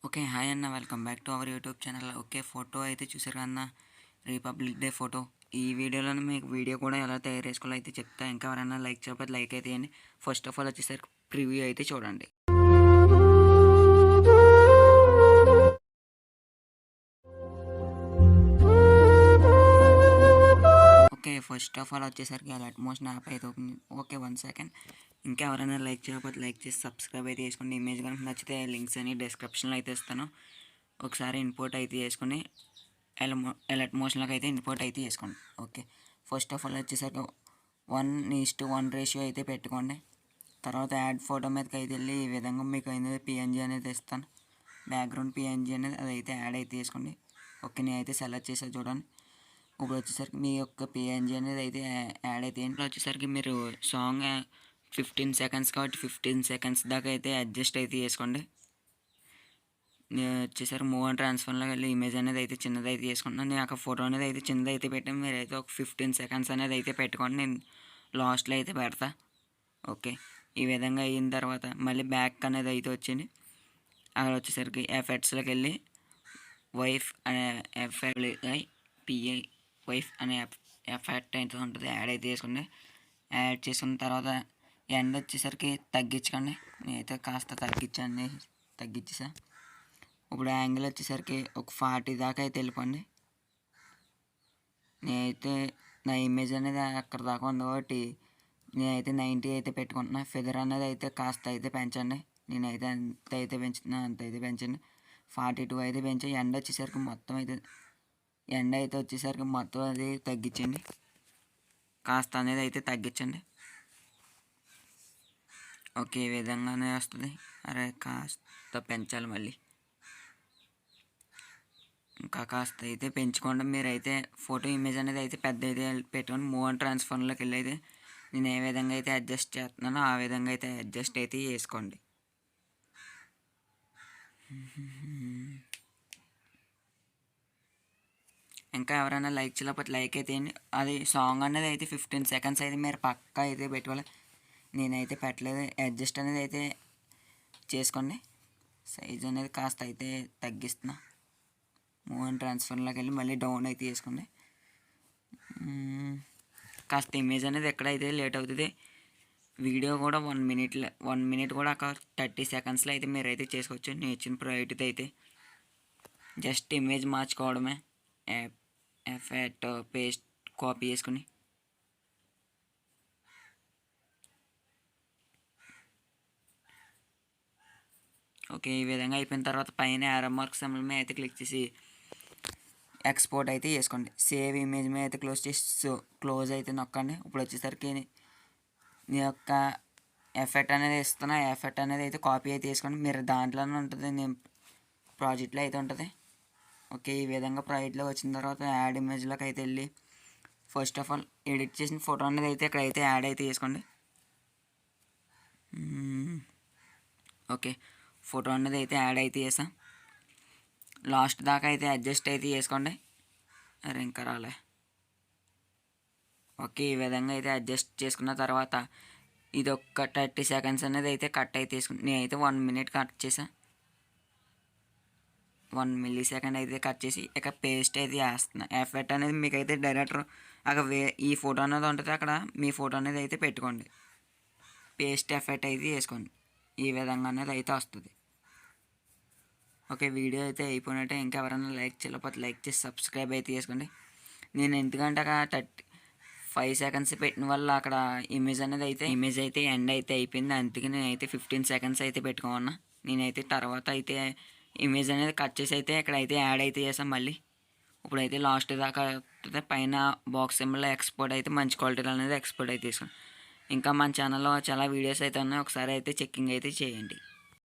Okay. Hi అన్న. Welcome back to our YouTube channel. Okay. Photo అయితే చూసారు కదా అన్న, రిపబ్లిక్ డే ఫోటో. ఈ వీడియోలోనే మీకు వీడియో కూడా ఎలా తయారు చేసుకోవాలో అయితే చెప్తా. ఇంకా ఎవరైనా లైక్ చేయకపోతే లైక్ అయితే ఇవ్వండి. ఫస్ట్ ఆఫ్ ఆల్ వచ్చేసరికి ప్రివ్యూ అయితే చూడండి. ఓకే. ఫస్ట్ ఆఫ్ ఆల్ వచ్చేసరికి అలర్ట్ మోషన్ యాప్ అయితే ఓపెన్. Okay, 1 second. ఇంకా ఎవరైనా లైక్ చేయకపోతే లైక్ చేసి సబ్స్క్రైబ్ అయితే చేసుకోండి. ఇమేజ్ కనుక నచ్చితే లింక్స్ అని డిస్క్రిప్షన్లో అయితే ఇస్తాను. ఒకసారి ఇంపోర్ట్ అయితే చేసుకొని అలర్ట్ మోషన్లోకి అయితే ఇంపోర్ట్ అయితే చేసుకోండి. ఓకే. ఫస్ట్ ఆఫ్ ఆల్ వచ్చేసరికి 1:1 రేషియో అయితే పెట్టుకోండి. తర్వాత యాడ్ ఫోటో మీదకి అయితే వెళ్ళి ఈ విధంగా మీకు అనేది పిఎన్జీ అనేది ఇస్తాను. బ్యాక్గ్రౌండ్ పిఎన్జీ అనేది అదైతే యాడ్ అయితే చేసుకోండి. ఓకే, నేనైతే సెలెక్ట్ చేసాను చూడండి. ఇప్పుడు వచ్చేసరికి మీ యొక్క పిఎన్జీ అనేది అయితే యాడ్ అయితే ఇంట్లో వచ్చేసరికి మీరు సాంగ్ 15 సెకండ్స్ కాబట్టి 15 సెకండ్స్ దాకా అయితే అడ్జస్ట్ అయితే చేసుకోండి. నేను వచ్చేసరికి మూవ్ అండ్ ట్రాన్స్ఫర్లోకి వెళ్ళి ఇమేజ్ అనేది అయితే చిన్నది అయితే తీసుకుంటున్నాను. నేను అక్కడ ఫోటో అనేది అయితే చిన్నది అయితే పెట్టాను. మీరు అయితే ఒక 15 సెకండ్స్ అనేది అయితే పెట్టుకోండి. నేను లాస్ట్లో అయితే పెడతా. ఓకే. ఈ విధంగా అయిన తర్వాత మళ్ళీ బ్యాక్ అనేది అయితే వచ్చింది. అక్కడ వచ్చేసరికి ఎఫెక్ట్స్లోకి వెళ్ళి వైఫ్ అనే పిఐ వైఫ్ అనే ఎఫెక్ట్ అయితే ఉంటుంది, యాడ్ అయితే చేసుకోండి. యాడ్ చేసుకున్న తర్వాత ఎండ్ వచ్చేసరికి తగ్గించుకోండి. నేనైతే కాస్త తగ్గించేసా. ఇప్పుడు యాంగిల్ వచ్చేసరికి ఒక 40 దాకా అయితే వెళ్ళిపోండి. నేనైతే నా ఇమేజ్ అనేది అక్కడ దాకా ఉంది కాబట్టి నేనైతే 90 అయితే పెట్టుకుంటున్నా. ఫెదర్ అనేది అయితే కాస్త అయితే పెంచండి. నేనైతే ఎంత అయితే పెంచుతున్నా అంత అయితే పెంచండి. 42 అయితే పెంచి ఎండ వచ్చేసరికి మొత్తం అయితే వచ్చేసరికి మొత్తం అది తగ్గించండి. కాస్త అనేది అయితే తగ్గించండి. ఓకే, ఈ విధంగానే వస్తుంది. అరే కాస్త పెంచాలి మళ్ళీ. ఇంకా కాస్త అయితే పెంచుకోండి. మీరైతే ఫోటో ఇమేజ్ అనేది అయితే పెద్ద అయితే పెట్టుకొని మూవ్ అండ్ ట్రాన్స్ఫార్మ్లోకి వెళ్ళి అయితే నేను ఏ విధంగా అయితే అడ్జస్ట్ చేస్తున్నానో ఆ విధంగా అయితే అడ్జస్ట్ అయితే చేసుకోండి. ఇంకా ఎవరైనా లైక్ చేయలేకపోతే లైక్ అయితే అది సాంగ్ అనేది అయితే 15 సెకండ్స్ అయితే మీరు పక్కా అయితే పెట్టుకోవాలి. నేనైతే పెట్టలేదు. అడ్జస్ట్ అనేది అయితే చేసుకోండి. సైజ్ అనేది కాస్త అయితే తగ్గిస్తున్నా. మూవ్ అండ్ ట్రాన్స్ఫర్లోకి వెళ్ళి మళ్ళీ డౌన్ అయితే చేసుకోండి. కాస్త ఇమేజ్ అనేది ఎక్కడైతే లేట్ అవుతుంది. వీడియో కూడా 1 మినిట్ కూడా ఒక 30 సెకండ్స్లో అయితే మీరు అయితే చేసుకోవచ్చు. నేను ఇచ్చిన ప్రయారిటీ అయితే జస్ట్ ఇమేజ్ మార్చుకోవడమే. ఎఫెక్ట్ పేస్ట్ కాపీ చేసుకుని ఓకే, ఈ విధంగా అయిపోయిన తర్వాత పైన యారో మార్క్ సింబల్ మీద అయితే క్లిక్ చేసి ఎక్స్పోర్ట్ అయితే చేసుకోండి. సేవ్ ఇమేజ్ మీద అయితే క్లోజ్ అయితే నొక్కండి. ఇప్పుడు వచ్చేసరికి నీ యొక్క ఎఫెక్ట్ అనేది ఇస్తున్నా. ఎఫెక్ట్ అనేది అయితే కాపీ అయితే తీసుకోండి. మీరు దాంట్లోనే ఉంటుంది, నేను ప్రాజెక్ట్లో అయితే ఉంటుంది. ఓకే, ఈ విధంగా ప్రాజెక్ట్లో వచ్చిన తర్వాత యాడ్ ఇమేజ్లోకి అయితే వెళ్ళి ఫస్ట్ ఆఫ్ ఆల్ ఎడిట్ చేసిన ఫోటో అనేది అయితే ఇక్కడ అయితే యాడ్ అయితే చేసుకోండి. ఓకే, ఫోటో అనేది అయితే యాడ్ అయితే చేసాం. లాస్ట్ దాకా అయితే అడ్జస్ట్ అయితే చేసుకోండి. అరే ఇంకా రాలే. ఓకే, ఈ విధంగా అయితే అడ్జస్ట్ చేసుకున్న తర్వాత ఇది ఒక 30 సెకండ్స్ అనేది అయితే కట్ అయితే తీసుకుని నేనైతే 1 మినిట్ కట్ చేసాను. 1 మిల్లీ సెకండ్ అయితే కట్ చేసి ఇక పేస్ట్ అయితే వేస్తున్నా. ఎఫెక్ట్ అనేది మీకు అయితే డైరెక్టర్ అక్కడ ఈ ఫోటో అనేది ఉంటుంది, అక్కడ మీ ఫోటో అనేది అయితే పెట్టుకోండి. పేస్ట్ ఎఫెక్ట్ అయితే వేసుకోండి. ఈ విధంగా అనేది అయితే వస్తుంది. ఓకే, వీడియో అయితే అయిపోయినట్టే. ఇంకా ఎవరైనా లైక్ చేయలేకపోతే లైక్ చేసి సబ్స్క్రైబ్ అయితే చేసుకోండి. నేను ఎందుకంటే అక్కడ 5 సెకండ్స్ పెట్టిన వల్ల అక్కడ ఇమేజ్ అయితే ఎండ్ అయితే అయిపోయింది. అందుకే నేనైతే 15 సెకండ్స్ అయితే పెట్టుకోమన్నా. నేనైతే తర్వాత అయితే ఇమేజ్ అనేది కట్ చేసి అయితే ఇక్కడైతే యాడ్ అయితే చేసాం మళ్ళీ. ఇప్పుడైతే లాస్ట్ దాకా పైన బాక్స్ సింబల్లో ఎక్స్పోర్ట్ అయితే మంచి క్వాలిటీలో అనేది ఎక్స్పోర్ట్ అయితే తీసుకోండి. ఇంకా మన ఛానల్లో చాలా వీడియోస్ అయితే ఉన్నాయి, ఒకసారి అయితే చెక్కింగ్ అయితే చేయండి.